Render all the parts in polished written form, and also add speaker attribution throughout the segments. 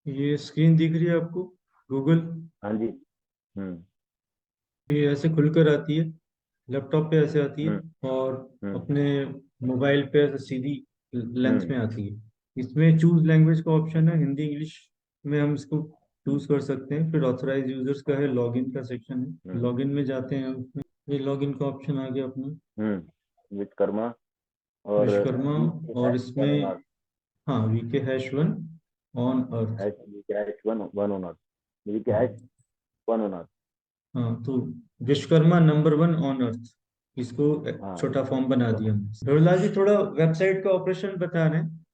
Speaker 1: ये स्क्रीन दिख रही है आपको? गूगल।
Speaker 2: हाँ जी। हम्म।
Speaker 1: ये ऐसे खुलकर आती है, लैपटॉप पे ऐसे आती
Speaker 2: हम्म।
Speaker 1: है, और
Speaker 2: हम्म।
Speaker 1: अपने मोबाइल पे ऐसे सीधी लेंथ
Speaker 2: हम्म।
Speaker 1: में आती है। इसमें चूज लैंग्वेज का ऑप्शन है, हिंदी इंग्लिश में हम इसको चूज कर सकते हैं। फिर ऑथराइज यूजर्स का है, लॉगिन का सेक्शन है,
Speaker 2: हम्म।
Speaker 1: लॉगिन में जाते हैं हम उसमें। ये लॉगिन का ऑप्शन आ गया अपना,
Speaker 2: विश्वकर्मा और
Speaker 1: विश्वकर्मा।
Speaker 2: वी
Speaker 1: और
Speaker 2: हैश वन
Speaker 1: इसमें
Speaker 2: ऑन अर्थ।
Speaker 1: हाँ, VK hash one on earth.
Speaker 2: Hash V K hash one on earth. V K hash one on earth.
Speaker 1: हाँ, तो Vishwakarma number one on earth, इसको
Speaker 2: हाँ
Speaker 1: छोटा फॉर्म बना
Speaker 2: विश्वकर्मा।
Speaker 1: दिया हमने। ढोला जी थोड़ा वेबसाइट का ऑपरेशन बता रहे हैं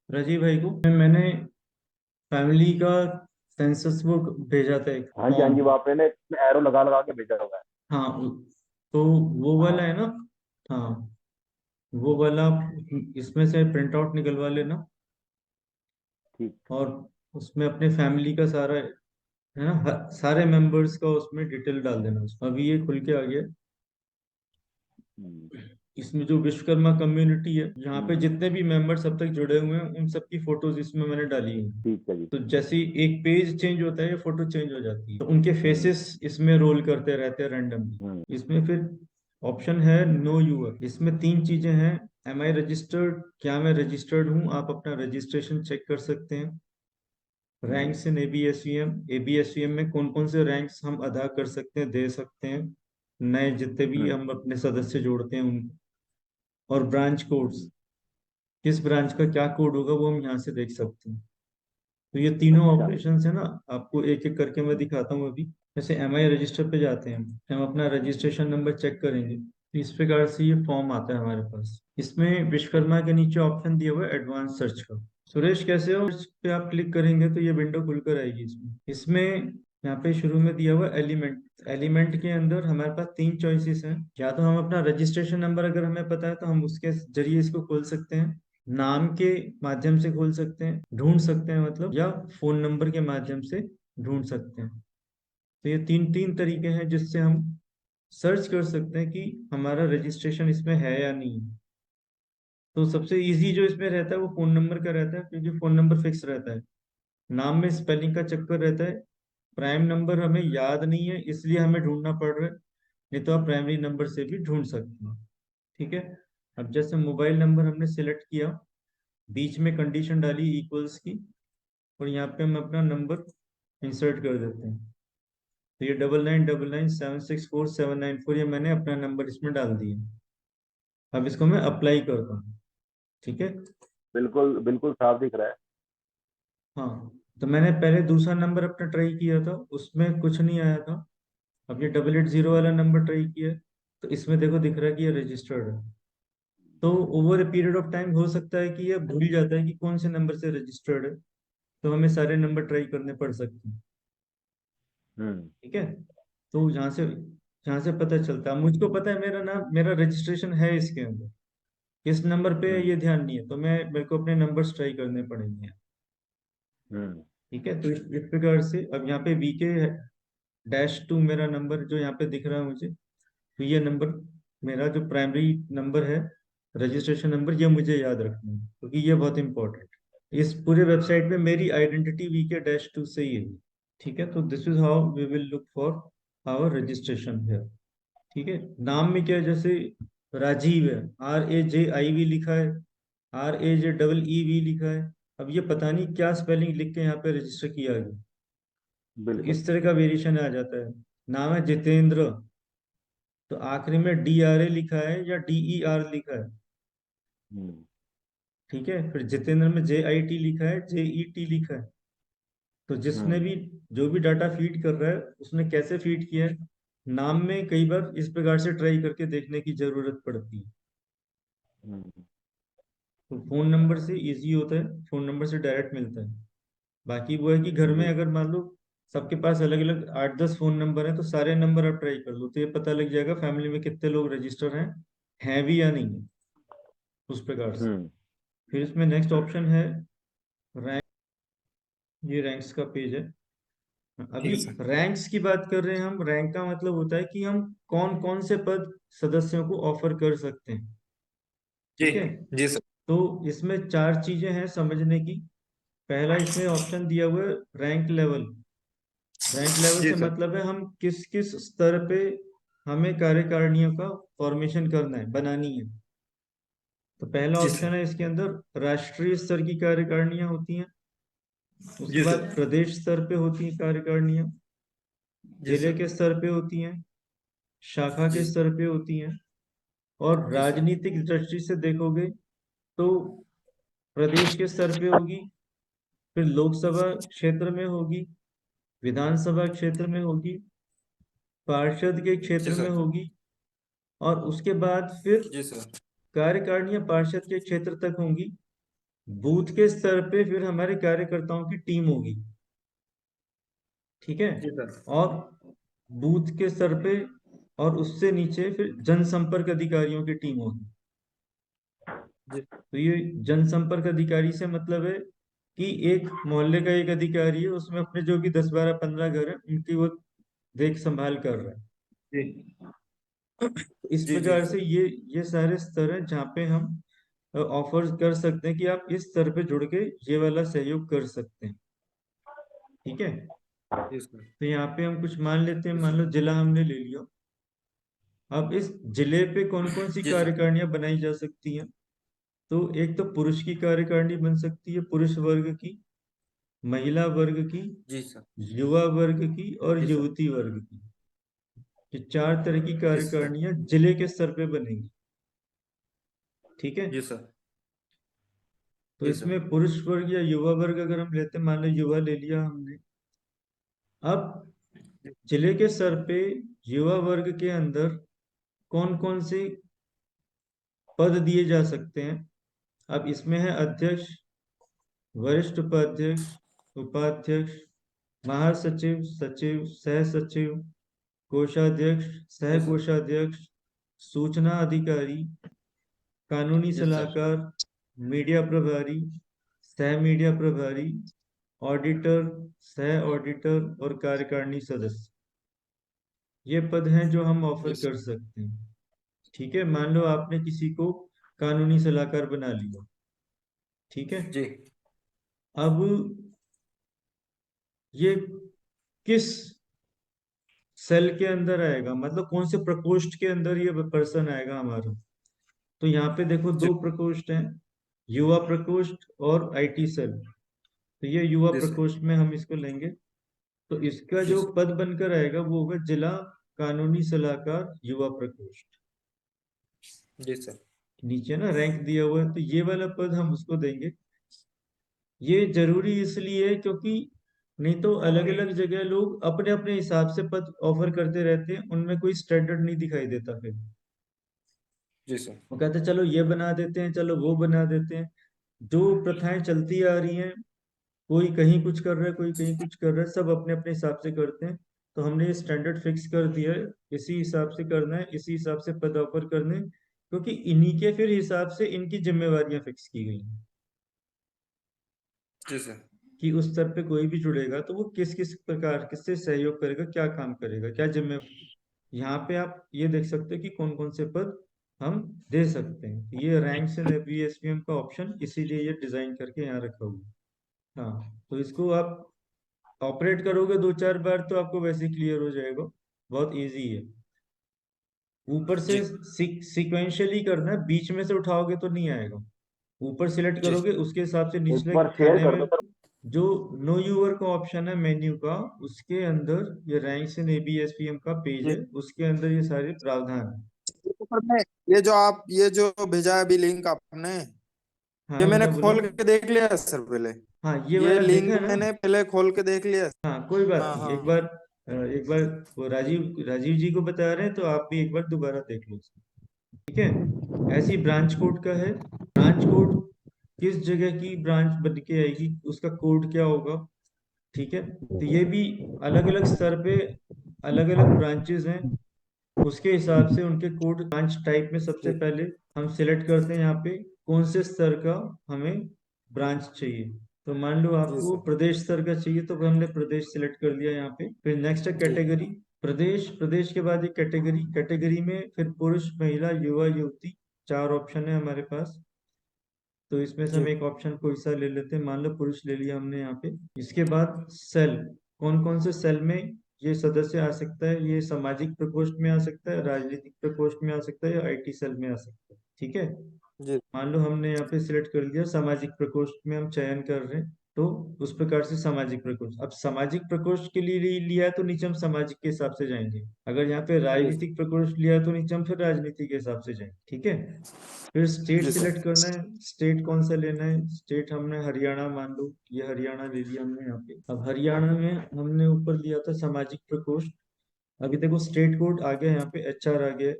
Speaker 1: राजीव भाई को। मैंने फैमिली का सेंसस वो भेजा था, एक
Speaker 2: हाँ जी हाँ
Speaker 1: फॉर्म।
Speaker 2: जी, वो आपने एरो लगा लगा के भेजा हुआ है।
Speaker 1: हाँ, तो वो वाला
Speaker 2: हाँ
Speaker 1: है ना? हाँ, वो वाला इसमें से प्रिंट आउट निकलवा लेना,
Speaker 2: ठीक।
Speaker 1: और उसमें अपने फैमिली का सारा है ना, सारे मेंबर्स का उसमें डिटेल डाल देना। उसमें अभी ये खुल के आ गया।
Speaker 2: हम्म।
Speaker 1: इसमें जो विश्वकर्मा कम्युनिटी है, यहाँ पे
Speaker 2: हम्म।
Speaker 1: जितने भी मेंबर्स अब तक जुड़े हुए हैं, उन सबकी फोटोज इसमें मैंने डाली हैं।
Speaker 2: ठीक है जी।
Speaker 1: तो जैसे ही एक पेज चेंज होता है, ये फोटो चेंज हो जाती है, तो उनके
Speaker 2: हम्म।
Speaker 1: फेसेस इसमें रोल करते रहते हैं रैंडमली।
Speaker 2: हम्म।
Speaker 1: इसमें फिर ऑप्शन है नो यूर। इसमें तीन चीजें हैं: एम आई रजिस्टर्ड, क्या मैं रजिस्टर्ड हूँ, आप अपना रजिस्ट्रेशन चेक कर सकते हैं।
Speaker 2: हम्म।
Speaker 1: रैंक्स इन एबीएसवीएम, एबीएसवीएम में कौन कौन से रैंक्स हम अदा कर सकते हैं, दे सकते हैं, नए जितने भी
Speaker 2: हम्म।
Speaker 1: हम अपने सदस्य जोड़ते हैं उनको। और ब्रांच कोड्स,
Speaker 2: हम्म।
Speaker 1: किस ब्रांच का क्या कोड होगा वो हम यहाँ से देख सकते हैं। तो ये तीनों
Speaker 2: अच्छा।
Speaker 1: ऑपरेशंस है ना, आपको एक एक करके मैं दिखाता हूँ अभी। जैसे एम आई रजिस्टर पे जाते हैं, हम अपना रजिस्ट्रेशन नंबर चेक करेंगे, तो इस प्रकार से ये फॉर्म आता है हमारे पास। इसमें विश्वकर्मा के नीचे ऑप्शन दिया हुआ है एडवांस सर्च का। सुरेश कैसे हो? इस पे आप क्लिक करेंगे तो ये विंडो खुलकर आएगी। इसमें यहाँ पे शुरू में दिया हुआ एलिमेंट। एलिमेंट के अंदर हमारे पास तीन चॉइसेस हैं। या तो हम अपना रजिस्ट्रेशन नंबर अगर हमें पता है तो हम उसके जरिए इसको खोल सकते हैं, नाम के माध्यम से खोल सकते हैं, ढूंढ सकते हैं मतलब, या फोन नंबर के माध्यम से ढूंढ सकते हैं। तो ये तीन तीन तरीके हैं जिससे हम सर्च कर सकते हैं कि हमारा रजिस्ट्रेशन इसमें है या नहीं। तो सबसे इजी जो इसमें रहता है वो फोन नंबर का रहता है, क्योंकि फोन नंबर फिक्स रहता है। नाम में स्पेलिंग का चक्कर रहता है। प्राइम नंबर हमें याद नहीं है, इसलिए हमें ढूंढना पड़ रहा है। नहीं तो आप प्राइमरी नंबर से भी ढूंढ सकते हैं। ठीक है। अब जैसे मोबाइल नंबर हमने सिलेक्ट किया, बीच में कंडीशन डाली इक्वल्स की, और यहाँ पे हम अपना नंबर इंसर्ट कर देते हैं। तो ये 9999764794, ये मैंने अपना नंबर इसमें डाल दिया। अब इसको मैं अप्लाई करता हूँ। ठीक है।
Speaker 2: बिल्कुल बिल्कुल साफ दिख रहा है।
Speaker 1: हाँ, तो मैंने पहले दूसरा नंबर अपना ट्राई किया था, उसमें कुछ नहीं आया था। अब ये 880 वाला नंबर ट्राई किया है, तो इसमें देखो दिख रहा है कि ये रजिस्टर्ड है। तो over a period of time हो सकता है कि ये भूल जाता है कि कौन से नंबर से रजिस्टर्ड है, तो हमें सारे नंबर ट्राई करने पड़ सकते हैं।
Speaker 2: हम्म।
Speaker 1: ठीक है। तो जहाँ से पता चलता है, मुझको पता है मेरा नाम, मेरा रजिस्ट्रेशन है इसके अंदर, किस नंबर पे है
Speaker 2: हम्म।
Speaker 1: ये ध्यान नहीं है, तो मेरे को अपने नंबर्स ट्राई करने पड़ेंगे।
Speaker 2: हम्म।
Speaker 1: ठीक है। तो इस प्रकार से अब यहाँ पे वीके डैश टू मेरा नंबर जो यहाँ पे दिख रहा है मुझे, तो ये नंबर मेरा जो प्राइमरी नंबर है, रजिस्ट्रेशन नंबर, ये मुझे याद रखना है क्योंकि ये बहुत इंपॉर्टेंट है। इस पूरे वेबसाइट में मेरी आइडेंटिटी वीके डैश टू से ही है। ठीक है। तो this is how we will look for our registration है। ठीक है। नाम में क्या है, जैसे राजीव है, RAJIV लिखा है, RAJEE लिखा है। अब ये पता नहीं क्या स्पेलिंग लिख के यहाँ पे रजिस्टर किया गया, तो
Speaker 2: बिल्कुल।
Speaker 1: इस तरह का वेरिएशन आ जाता है। नाम है जितेंद्र, तो आखिरी में DRA लिखा है या DER लिखा है।
Speaker 2: हम्म।
Speaker 1: ठीक है। फिर जितेंद्र में JIT लिखा है, JET लिखा है। तो जिसने
Speaker 2: हम्म।
Speaker 1: भी, जो भी डाटा फीड कर रहा है, उसने कैसे फीड किया है। नाम में कई बार इस प्रकार से ट्राई करके देखने की जरूरत पड़ती है।
Speaker 2: हम्म।
Speaker 1: तो फोन नंबर से इजी होता है, फोन नंबर से डायरेक्ट मिलता है। बाकी वो है कि घर में
Speaker 2: जी।
Speaker 1: अगर मान लो सबके पास अलग अलग 8-10 फोन नंबर है, तो सारे नंबर आप ट्राई कर लो, तो ये पता लग जाएगा फैमिली में कितने लोग रजिस्टर हैं भी या नहीं है, उस प्रकार से।
Speaker 2: हम्म।
Speaker 1: फिर इसमें नेक्स्ट ऑप्शन है रैंक। ये रैंक्स का पेज है।
Speaker 3: ठीक
Speaker 1: अभी
Speaker 3: है सर।
Speaker 1: रैंक्स की बात कर रहे हैं हम। रैंक का मतलब होता है कि हम कौन कौन से पद सदस्यों को ऑफर कर सकते हैं।
Speaker 3: जी।
Speaker 1: ठीक है।
Speaker 3: जी सर।
Speaker 1: तो इसमें चार चीजें हैं समझने की। पहला इसमें ऑप्शन दिया हुआ है रैंक लेवल। रैंक लेवल
Speaker 3: जी
Speaker 1: से
Speaker 3: सर।
Speaker 1: मतलब है हम किस किस स्तर पे हमें कार्यकारिणियों का फॉर्मेशन करना है, बनानी है। तो पहला
Speaker 3: जी
Speaker 1: ऑप्शन
Speaker 3: सर।
Speaker 1: है इसके अंदर राष्ट्रीय स्तर की कार्यकारिणियां होती हैं। उसके
Speaker 3: जी
Speaker 1: बाद
Speaker 3: सर।
Speaker 1: प्रदेश स्तर पे होती हैं कार्यकारिणियां,
Speaker 3: जी
Speaker 1: जिले
Speaker 3: सर।
Speaker 1: के स्तर पे होती हैं, शाखा के
Speaker 3: जी
Speaker 1: स्तर पे होती हैं, और
Speaker 3: जी सर।
Speaker 1: राजनीतिक दृष्टि से देखोगे तो प्रदेश के स्तर पे होगी, फिर लोकसभा क्षेत्र में होगी, विधानसभा क्षेत्र में होगी, पार्षद के
Speaker 3: जी
Speaker 1: क्षेत्र में
Speaker 3: सर।
Speaker 1: होगी, और उसके बाद फिर
Speaker 3: जी सर।
Speaker 1: कार्यकारिणियां पार्षद के क्षेत्र तक होंगी। बूथ के स्तर पे फिर हमारे कार्यकर्ताओं की टीम होगी। ठीक है।
Speaker 3: जी सर।
Speaker 1: और बूथ के स्तर पे और उससे नीचे फिर जनसंपर्क अधिकारियों की टीम होगी।
Speaker 3: जी
Speaker 1: तो ये जनसंपर्क अधिकारी से मतलब है कि एक मोहल्ले का एक अधिकारी है, उसमें अपने जो भी 10 12 15 घर है उनकी वो देख संभाल कर रहा है।
Speaker 3: जी
Speaker 1: तो इस
Speaker 3: जी जी
Speaker 1: प्रकार से
Speaker 3: सर।
Speaker 1: ये सारे स्तर हैं जहाँ पे हम ऑफर कर सकते हैं कि आप इस स्तर पे जुड़ के ये वाला सहयोग कर सकते हैं। ठीक है।
Speaker 3: जी सर।
Speaker 1: तो यहाँ पे हम कुछ मान लेते हैं,
Speaker 3: जी
Speaker 1: मान
Speaker 3: सर।
Speaker 1: लो जिला हमने ले लिया। अब इस जिले पे कौन कौन सी
Speaker 3: जी सर।
Speaker 1: कार्यकारिणियां बनाई जा सकती हैं? तो एक तो पुरुष की कार्यकारिणी बन सकती है, पुरुष वर्ग की, महिला वर्ग की,
Speaker 3: जी सर।
Speaker 1: युवा वर्ग की, और
Speaker 3: जी सर।
Speaker 1: युवती वर्ग की। ये 4 तरह की
Speaker 3: जी सर।
Speaker 1: कार्यकारिणियां जिले के स्तर पे बनेंगी। ठीक है।
Speaker 3: जी सर।
Speaker 1: तो
Speaker 3: जी सर।
Speaker 1: इसमें पुरुष वर्ग या युवा वर्ग अगर हम लेते हैं, मान लो युवा ले लिया हमने। अब जिले के स्तर पे युवा वर्ग के अंदर कौन कौन से पद दिए जा सकते हैं? अब इसमें है अध्यक्ष, वरिष्ठ उपाध्यक्ष, उपाध्यक्ष, महासचिव, सचिव, सह सचिव, कोषाध्यक्ष, सह
Speaker 3: जी सर।
Speaker 1: कोषाध्यक्ष, सूचना अधिकारी, कानूनी
Speaker 3: जी सर।
Speaker 1: सलाहकार, मीडिया प्रभारी, सह मीडिया प्रभारी, ऑडिटर, सह ऑडिटर, और कार्यकारिणी सदस्य। ये पद हैं जो हम ऑफर
Speaker 3: जी सर।
Speaker 1: कर सकते हैं। ठीक है। मान लो आपने किसी को कानूनी सलाहकार बना लिया। ठीक है।
Speaker 3: जी
Speaker 1: अब ये किस सेल के अंदर आएगा, मतलब कौन से प्रकोष्ठ के अंदर ये पर्सन आएगा हमारा? तो यहाँ पे देखो
Speaker 3: जी
Speaker 1: दो प्रकोष्ठ हैं, युवा प्रकोष्ठ और आईटी सेल। तो ये युवा
Speaker 3: जी सर।
Speaker 1: प्रकोष्ठ में हम इसको लेंगे। तो इसका
Speaker 3: जी
Speaker 1: जो
Speaker 3: सर।
Speaker 1: पद बनकर आएगा वो होगा जिला कानूनी सलाहकार युवा प्रकोष्ठ।
Speaker 3: जी सर।
Speaker 1: नीचे ना रैंक दिया हुआ है, तो ये वाला पद हम उसको देंगे। ये जरूरी इसलिए है क्योंकि नहीं तो अलग अलग जगह लोग अपने अपने हिसाब से पद ऑफर करते रहते हैं, उनमें कोई स्टैंडर्ड नहीं दिखाई देता फिर।
Speaker 3: जी सर।
Speaker 1: वो कहते हैं चलो ये बना देते हैं, चलो वो बना देते हैं। जो प्रथाएं चलती आ रही हैं, कोई कहीं कुछ कर रहा है, कोई कहीं कुछ कर रहा है, सब अपने अपने हिसाब से करते हैं। तो हमने ये स्टैंडर्ड फिक्स कर दिया है, इसी हिसाब से करना है, इसी हिसाब से पद ऑफर करने हैं, क्योंकि इन्हीं के फिर हिसाब से इनकी जिम्मेवारियां फिक्स की गई हैं
Speaker 3: जी सर।
Speaker 1: कि उस स्तर पे कोई भी जुड़ेगा तो वो किस किस प्रकार किससे सहयोग करेगा, क्या काम करेगा, क्या जिम्मेवारी। यहाँ पे आप ये देख सकते हो कि कौन कौन से पद हम दे सकते हैं। ये रैंक्स एंड बीएसपीएम का ऑप्शन इसीलिए ये डिजाइन करके यहाँ रखा हुआ है। हाँ, तो इसको आप ऑपरेट करोगे 2 4 बार तो आपको वैसे क्लियर हो जाएगा। बहुत इजी है। ऊपर से
Speaker 3: जी
Speaker 1: सिक्वेंशियली करना है, बीच में से उठाओगे तो नहीं आएगा। ऊपर सिलेक्ट
Speaker 3: जी
Speaker 1: करोगे उसके हिसाब से
Speaker 2: एक
Speaker 1: निचले
Speaker 2: बार शेयर
Speaker 1: खाने
Speaker 2: कर
Speaker 1: में
Speaker 2: दो सर।
Speaker 1: जो नो यूवर का ऑप्शन है मेन्यू का, उसके अंदर ये रैंक्स इन एबीएसपीएम का पेज
Speaker 3: जी।
Speaker 1: है, उसके अंदर ये सारे प्रावधान है।
Speaker 3: तो सर मैं ये जो भेजा है अभी लिंक आपने, ये
Speaker 1: हाँ
Speaker 3: मैंने
Speaker 1: बेटा बोलो।
Speaker 3: खोल के देख लिया है सर पहले।
Speaker 1: हाँ ये
Speaker 3: ये
Speaker 1: वाला देखा
Speaker 3: लिंक
Speaker 1: है ना।
Speaker 3: मैंने पहले खोल के देख लिया।
Speaker 1: हाँ कोई बात
Speaker 3: हाँ
Speaker 1: नहीं, एक
Speaker 3: हाँ।
Speaker 1: बार एक बार वो राजीव राजीव जी को बता रहे हैं तो आप भी एक बार दोबारा देख लो उसको। ठीक है। ऐसी ब्रांच कोड का है। ब्रांच कोड किस जगह की ब्रांच बन के आएगी, उसका कोड क्या होगा। ठीक है। तो ये भी अलग अलग स्तर पे अलग अलग ब्रांचेस हैं, उसके हिसाब से उनके कोड। ब्रांच टाइप में सबसे
Speaker 3: जी
Speaker 1: पहले हम सिलेक्ट करते हैं यहाँ पे कौन से स्तर का हमें ब्रांच चाहिए। तो मान लो
Speaker 3: जी
Speaker 1: आपको
Speaker 3: सर।
Speaker 1: प्रदेश स्तर का चाहिए तो हमने प्रदेश सिलेक्ट कर लिया यहाँ पे। फिर नेक्स्ट है
Speaker 3: जी
Speaker 1: कैटेगरी। प्रदेश, प्रदेश के बाद एक कैटेगरी, कैटेगरी में फिर पुरुष, महिला, युवा, युवती, 4 ऑप्शन है हमारे पास। तो इसमें से
Speaker 3: जी
Speaker 1: हम एक ऑप्शन कोई सा ले लेते हैं, मान लो पुरुष ले लिया हमने यहाँ पे। इसके बाद सेल, कौन कौन से सेल में ये सदस्य आ सकता है, ये सामाजिक प्रकोष्ठ में आ सकता है, राजनीतिक प्रकोष्ठ में आ सकता है, या आईटी सेल में आ सकता है। ठीक है,
Speaker 3: जी
Speaker 1: मान लो हमने यहाँ पे सिलेक्ट कर लिया सामाजिक प्रकोष्ठ में हम चयन कर रहे हैं, तो उस प्रकार से सामाजिक प्रकोष्ठ। अब सामाजिक प्रकोष्ठ के लिए लिया है तो नीचे हम सामाजिक के हिसाब से जाएंगे, अगर यहाँ पे
Speaker 3: जी
Speaker 1: राजनीतिक प्रकोष्ठ लिया है तो नीचे हम फिर राजनीति के हिसाब से जाएंगे। ठीक है, फिर स्टेट
Speaker 3: जी सर।
Speaker 1: सिलेक्ट करना है, स्टेट कौन सा लेना है, स्टेट हमने हरियाणा मान लो, ये हरियाणा ले लिया हमने यहाँ पे। अब हरियाणा में हमने ऊपर लिया था सामाजिक प्रकोष्ठ, अभी देखो स्टेट कोड आ गया, यहाँ पे एचआर आ गया।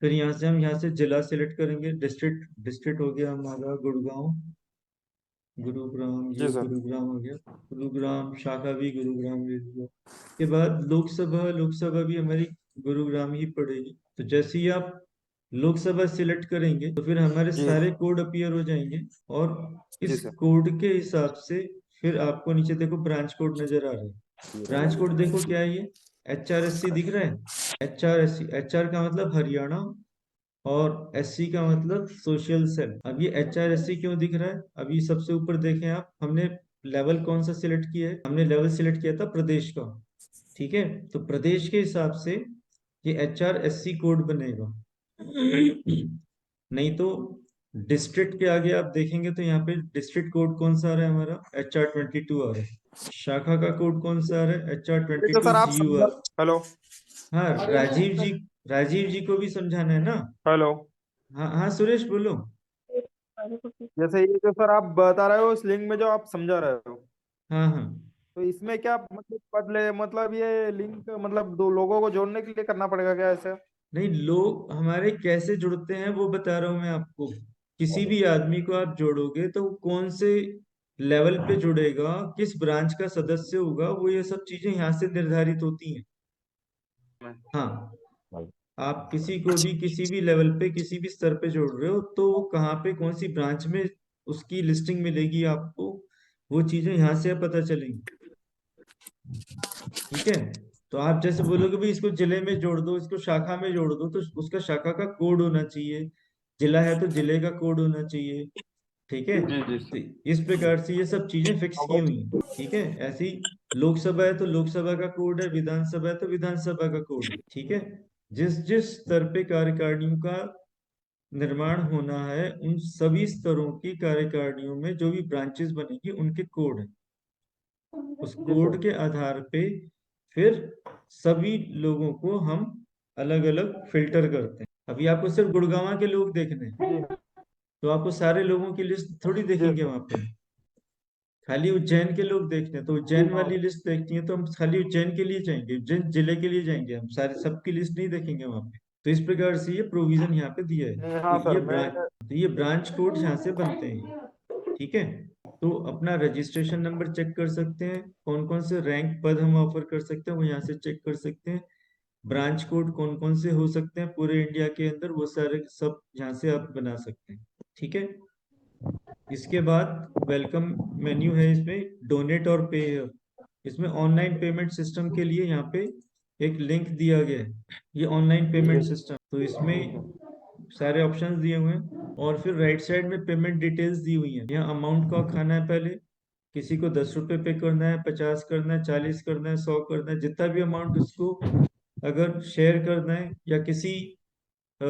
Speaker 1: फिर यहाँ से हम यहाँ से जिला सिलेक्ट करेंगे, डिस्ट्रिक्ट, डिस्ट्रिक्ट हो गया हमारा गुड़गांव, गुरुग्राम,
Speaker 3: जी
Speaker 1: ये
Speaker 3: सर।
Speaker 1: गुरुग्राम हो गया, गुरुग्राम शाखा भी गुरुग्राम ले लिया। के बाद लोकसभा, लोकसभा भी हमारी गुरुग्राम ही पड़ेगी। तो जैसे ही आप लोकसभा सिलेक्ट करेंगे तो फिर हमारे
Speaker 3: जी
Speaker 1: सारे कोड अपीयर हो जाएंगे, और
Speaker 3: जी
Speaker 1: इस
Speaker 3: सर।
Speaker 1: कोड के हिसाब से फिर आपको नीचे देखो ब्रांच कोड नजर आ रहा है। ब्रांच कोड देखो क्या है ये, HRSC दिख रहा है, HRSC, HR का मतलब हरियाणा, और SC का मतलब सोशल सेल। अब ये HRSC क्यों दिख रहा है, अभी सबसे ऊपर देखें आप, हमने लेवल कौन सा सिलेक्ट किया है, हमने लेवल सिलेक्ट किया था प्रदेश का। ठीक है, तो प्रदेश के हिसाब से ये HRSC कोड बनेगा। नहीं तो डिस्ट्रिक्ट के आगे आप देखेंगे तो यहाँ पे डिस्ट्रिक्ट कोड कौन सा आ रहा है हमारा, HR22 आ रहा है। शाखा का कोड कौन सा आ रहा है, एच आर
Speaker 3: ये
Speaker 1: ट्वेंटी
Speaker 3: तो
Speaker 1: टू
Speaker 3: सर आप
Speaker 1: जी यू
Speaker 3: समझा।
Speaker 1: R
Speaker 3: hello.
Speaker 1: हाँ, राजीव जी, राजीव जी को भी समझाना है ना।
Speaker 3: हेलो।
Speaker 1: हाँ हाँ सुरेश बोलो।
Speaker 3: जैसे ये जो सर आप बता रहे हो इस लिंक में जो आप समझा रहे हो,
Speaker 1: हाँ हाँ,
Speaker 3: तो इसमें क्या मतलब बदले, मतलब ये लिंक मतलब दो लोगों को जोड़ने के लिए करना पड़ेगा क्या ऐसे?
Speaker 1: नहीं, लोग हमारे कैसे जुड़ते हैं वो बता रहा हूँ मैं आपको। किसी भी आदमी को आप जोड़ोगे तो वो कौन से लेवल पे जुड़ेगा, किस ब्रांच का सदस्य होगा, वो ये सब चीजें यहाँ से निर्धारित होती हैं। हाँ, आप किसी को भी किसी भी लेवल पे किसी भी स्तर पे जोड़ रहे हो तो वो कहाँ पे कौन सी ब्रांच में उसकी लिस्टिंग मिलेगी आपको, वो चीजें यहाँ से पता चलेंगी। ठीक है, तो आप जैसे बोलोगे भाई इसको जिले में जोड़ दो, इसको शाखा में जोड़ दो, तो उसका शाखा का कोड होना चाहिए, जिला है तो जिले का कोड होना चाहिए। ठीक है,
Speaker 3: जी जी
Speaker 1: तो इस प्रकार से ये सब चीजें फिक्स की हुई हैं। ठीक है, ऐसे ही लोकसभा है तो लोकसभा का कोड है, विधानसभा है तो विधानसभा का कोड है। ठीक है, जिस जिस स्तर पे कार्यकारिणियों का निर्माण होना है, उन सभी स्तरों की कार्यकारिणियों में जो भी ब्रांचेस बनेंगी उनके कोड है, उस
Speaker 3: जी
Speaker 1: कोड
Speaker 3: सर।
Speaker 1: के आधार पे फिर सभी लोगों को हम अलग अलग फिल्टर करते हैं। अभी आपको सिर्फ गुड़गांव के लोग देखने हैं,
Speaker 3: जी
Speaker 1: तो आपको सारे लोगों की लिस्ट थोड़ी
Speaker 3: जी
Speaker 1: देखेंगे वहां पे, खाली उज्जैन के लोग देखते हैं तो
Speaker 3: जी
Speaker 1: उज्जैन वाली लिस्ट देखती है, तो हम खाली उज्जैन के लिए जाएंगे, उज्जैन जिले के लिए जाएंगे, हम सारे सबकी लिस्ट नहीं देखेंगे वहां पे। तो इस प्रकार से ये प्रोविजन यहाँ पे दिया है। तो
Speaker 3: हाँ सर मैं।
Speaker 1: ये ब्रांच कोड यहाँ से बनते हैं। ठीक है, तो अपना रजिस्ट्रेशन नंबर चेक कर सकते हैं, कौन कौन से रैंक पद हम ऑफर कर सकते हैं वो यहाँ से चेक कर सकते हैं। ब्रांच कोड कौन कौन से हो सकते हैं पूरे इंडिया के अंदर, वो सारे सब यहाँ से आप बना सकते हैं। ठीक है, इसके बाद वेलकम मेन्यू है, इसमें डोनेट और पे है। इसमें ऑनलाइन पेमेंट सिस्टम के लिए यहाँ पे एक लिंक दिया गया है, ये ऑनलाइन पेमेंट सिस्टम, तो इसमें सारे ऑप्शंस दिए हुए हैं, और फिर राइट साइड में पेमेंट डिटेल्स दी हुई हैं। यहाँ अमाउंट का खाना है, पहले किसी को 10 रुपए पे करना है, 50 करना है, 40 करना है, 100 करना है, जितना भी अमाउंट उसको अगर शेयर करना है या किसी अ,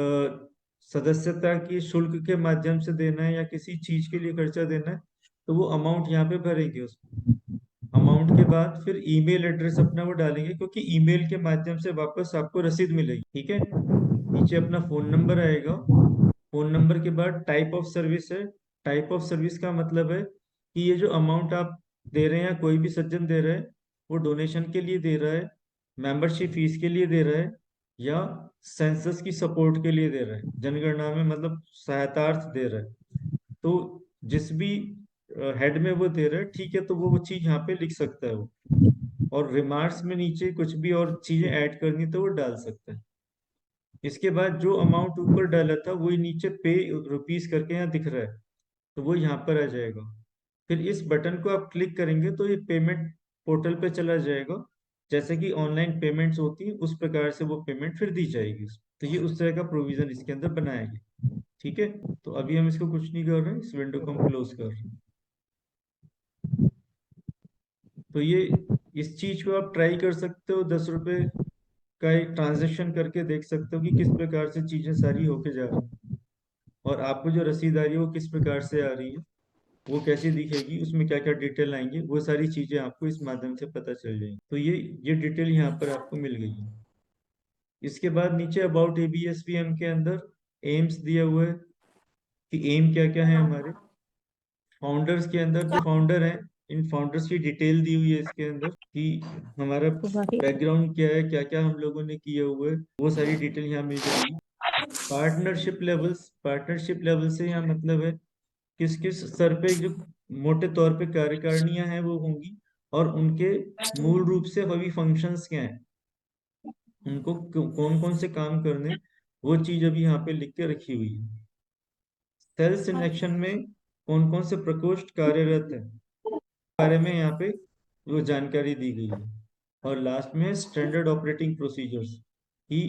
Speaker 1: सदस्यता की शुल्क के माध्यम से देना है या किसी चीज के लिए खर्चा देना है, तो वो अमाउंट यहाँ पे भरेंगे। उसमें अमाउंट के बाद फिर ईमेल एड्रेस अपना वो डालेंगे, क्योंकि ईमेल के माध्यम से वापस आपको रसीद मिलेगी। ठीक है, नीचे अपना फोन नंबर आएगा, फोन नंबर के बाद टाइप ऑफ सर्विस है। टाइप ऑफ सर्विस का मतलब है कि ये जो अमाउंट आप दे रहे हैं या कोई भी सज्जन दे रहा है, वो डोनेशन के लिए दे रहा है, मेंबरशिप फीस के लिए दे रहा है, या सेंसस की सपोर्ट के लिए दे रहा है, जनगणना में मतलब सहायतार्थ दे रहा है। तो जिस भी हेड में वो दे रहा है, ठीक है, तो वो चीज यहाँ पे लिख सकता है वो, और रिमार्क्स में नीचे कुछ भी और चीजें ऐड करनी तो वो डाल सकता है। इसके बाद जो अमाउंट ऊपर डाला था वही नीचे पे रुपीस करके यहाँ दिख रहा है, तो वो यहाँ पर आ जाएगा। फिर इस बटन को आप क्लिक करेंगे तो ये पेमेंट पोर्टल पे चला जाएगा, जैसे कि ऑनलाइन पेमेंट्स होती है उस प्रकार से वो पेमेंट फिर दी जाएगी। तो ये उस तरह का प्रोविजन इसके अंदर बनाया गया। ठीक है, तो अभी हम इसको कुछ नहीं कर रहे हैं, इस विंडो को हम क्लोज कर रहे हैं। तो ये इस चीज को आप ट्राई कर सकते हो, 10 रुपए का एक ट्रांजेक्शन करके देख सकते हो कि किस प्रकार से चीजें सारी होके जा रही हैं, और आपको जो रसीद आ रही है वो किस प्रकार से आ रही है, वो कैसी दिखेगी, उसमें क्या क्या डिटेल आएंगे, वो सारी चीजें आपको इस माध्यम से पता चल जाएंगी। तो ये डिटेल यहाँ पर आपको मिल गई है। इसके बाद नीचे अबाउट एबीएसपीएम के अंदर एम्स दिया हुआ है कि एम क्या क्या है हमारे। फाउंडर्स के अंदर जो फाउंडर हैं, इन फाउंडर्स की डिटेल दी हुई है इसके अंदर कि हमारा बैकग्राउंड क्या है, क्या क्या हम लोगों ने किया हुआ है, वो सारी डिटेल यहाँ मिल जाएगी। पार्टनरशिप लेवल से यहाँ मतलब है किस किस स्तर पे जो मोटे तौर पे कार्यकारिणियां हैं वो होंगी, और उनके मूल रूप से अभी फंक्शंस क्या हैं, उनको कौन कौन से काम करने, वो चीज अभी यहाँ पे लिख के रखी हुई है। सेल सिलेक्शन में कौन कौन से प्रकोष्ठ कार्यरत है बारे में यहाँ पे वो जानकारी दी गई है। और लास्ट में स्टैंडर्ड ऑपरेटिंग प्रोसीजर्स की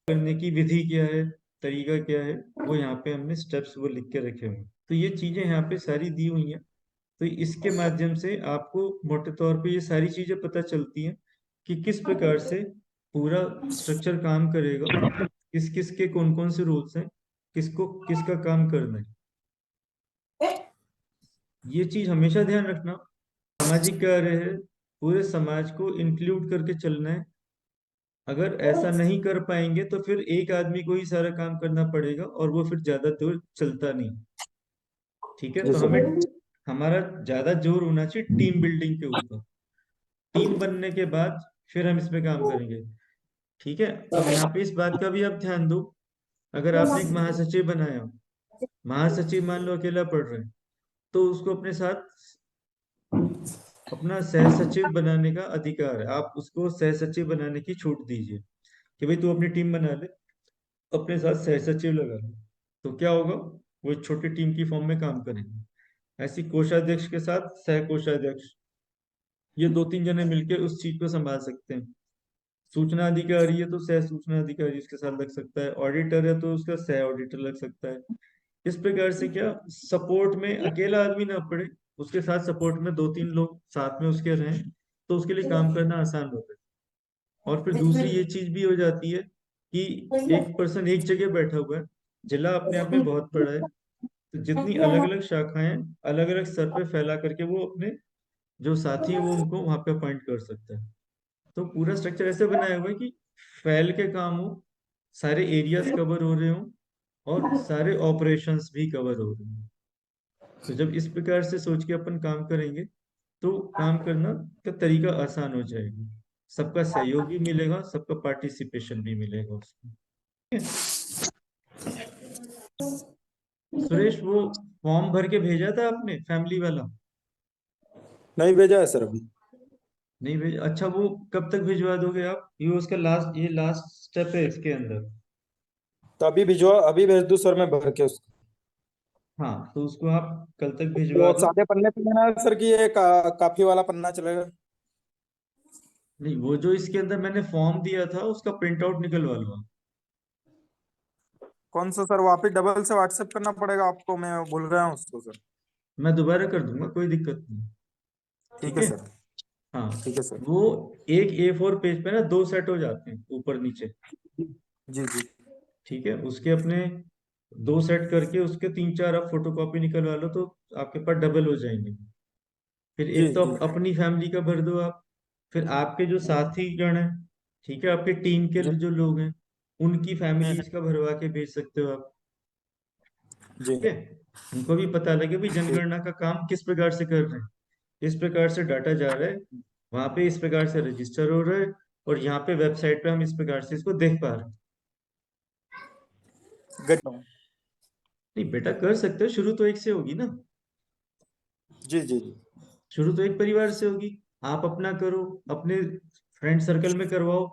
Speaker 1: करने की विधि क्या है, तरीका क्या है, वो यहाँ पे हमने स्टेप्स वो लिख के रखे हुए हैं। तो ये चीजें यहाँ पे सारी दी हुई हैं। तो इसके माध्यम से आपको मोटे तौर पे ये सारी चीजें पता चलती हैं कि किस प्रकार से पूरा स्ट्रक्चर काम करेगा, किस किस के कौन कौन से रूल्स हैं, किसको किसका काम करना है। ये चीज हमेशा ध्यान रखना, सामाजिक कार्य है, पूरे समाज को इंक्लूड करके चलना है। अगर ऐसा नहीं कर पाएंगे तो फिर एक आदमी को ही सारा काम करना पड़ेगा और वो फिर ज्यादा दूर चलता नहीं। ठीक है,
Speaker 2: जी
Speaker 1: तो
Speaker 2: सर।
Speaker 1: हमें हमारा ज्यादा जोर होना चाहिए टीम बिल्डिंग के ऊपर। टीम बनने के बाद फिर हम इसमें काम करेंगे। ठीक है, अब यहाँ पे इस बात का भी आप ध्यान दो, अगर आपने एक महासचिव बनाया, महासचिव मान लो अकेला पढ़ रहे हैं, तो उसको अपने साथ अपना सह सचिव बनाने का अधिकार है, आप उसको सह सचिव बनाने की छूट दीजिए कि भाई तू अपनी टीम बना ले, अपने साथ सह सचिव लगा ले। तो क्या होगा, वो एक छोटी टीम की फॉर्म में काम करेंगे। ऐसी कोषाध्यक्ष के साथ सह कोषाध्यक्ष, ये 2-3 जने मिलकर उस चीज को संभाल सकते हैं। सूचना अधिकारी है तो सह सूचना अधिकारी उसके साथ लग सकता है, ऑडिटर है तो उसका सह ऑडिटर लग सकता है। इस प्रकार से क्या सपोर्ट में अकेला आदमी ना पड़े, उसके साथ सपोर्ट में 2-3 लोग साथ में उसके रहें, तो उसके लिए काम करना आसान होता है। और फिर दूसरी ये चीज भी हो जाती है कि एक पर्सन एक जगह बैठा हुआ है, जिला अपने आप में बहुत बड़ा है, तो जितनी अलग अलग शाखाएं अलग अलग स्तर पे फैला करके वो अपने जो साथी है वो उनको वहां पे अपॉइंट कर सकता है। तो पूरा स्ट्रक्चर ऐसे बनाया हुआ है कि फैल के काम हो, सारे एरियाज कवर हो रहे हो, और सारे ऑपरेशंस भी कवर हो रहे हैं। तो जब इस प्रकार से सोच के अपन काम करेंगे तो काम करना का तरीका आसान हो जाएगा, सबका सहयोग भी मिलेगा, सबका पार्टिसिपेशन भी मिलेगा उसमें। ठीक है? सुरेश, वो फॉर्म भर के भेजा था आपने फैमिली वाला?
Speaker 3: नहीं भेजा है सर अभी।
Speaker 1: नहीं भेज, अच्छा, वो कब तक भिजवा दोगे आप, ये लास्ट स्टेप है इसके अंदर।
Speaker 3: तो अभी भिजवा, अभी भेज दूं सर मैं भर के उसको?
Speaker 1: हाँ, तो उसको आप कल तक भिजवा
Speaker 3: तो
Speaker 1: दो।
Speaker 3: सादे पन्ने पे लेना है सर कि ये काफी वाला पन्ना चलेगा?
Speaker 1: नहीं, वो जो इसके अंदर मैंने फॉर्म दिया था उसका प्रिंट आउट निकलवा लो।
Speaker 3: कौन सा सर, वापिस डबल से व्हाट्सएप करना पड़ेगा आपको? मैं भूल गया हूँ उसको सर।
Speaker 1: मैं दोबारा कर दूंगा, कोई दिक्कत नहीं।
Speaker 3: ठीक
Speaker 1: ठीक
Speaker 3: है
Speaker 1: है।
Speaker 3: सर।
Speaker 1: हाँ,
Speaker 3: ठीक है सर।
Speaker 1: वो एक A4 पेज पे ना 2 सेट हो जाते हैं ऊपर नीचे।
Speaker 3: जी जी।
Speaker 1: ठीक है, उसके अपने 2 सेट करके उसके 3-4 आप फोटोकॉपी निकलवा लो, तो आपके पास डबल हो जाएंगे। फिर
Speaker 3: जी
Speaker 1: एक तो
Speaker 3: जी।
Speaker 1: अपनी फैमिली का भर दो आप, फिर आपके जो साथी गण हैं, ठीक है, आपके टीम के
Speaker 3: जी।
Speaker 1: जो लोग हैं, उनकी
Speaker 3: हम्म,
Speaker 1: फैमिलीज का भरवा के भेज सकते हो आप।
Speaker 3: जी
Speaker 1: ठीक है, उनको भी पता लगे भी
Speaker 3: जी।
Speaker 1: जनगणना का काम किस प्रकार से कर रहे हैं, इस प्रकार से डाटा जा रहा है, वहां पे इस प्रकार से रजिस्टर हो रहा है, और यहाँ पे वेबसाइट पे हम इस प्रकार से इसको देख पा रहे हैं।
Speaker 3: गट।
Speaker 1: नहीं बेटा, कर सकते हो, शुरू तो एक से होगी ना,
Speaker 3: जी जी जी।
Speaker 1: शुरू तो एक परिवार से होगी। आप अपना करो, अपने फ्रेंड सर्कल में करवाओ,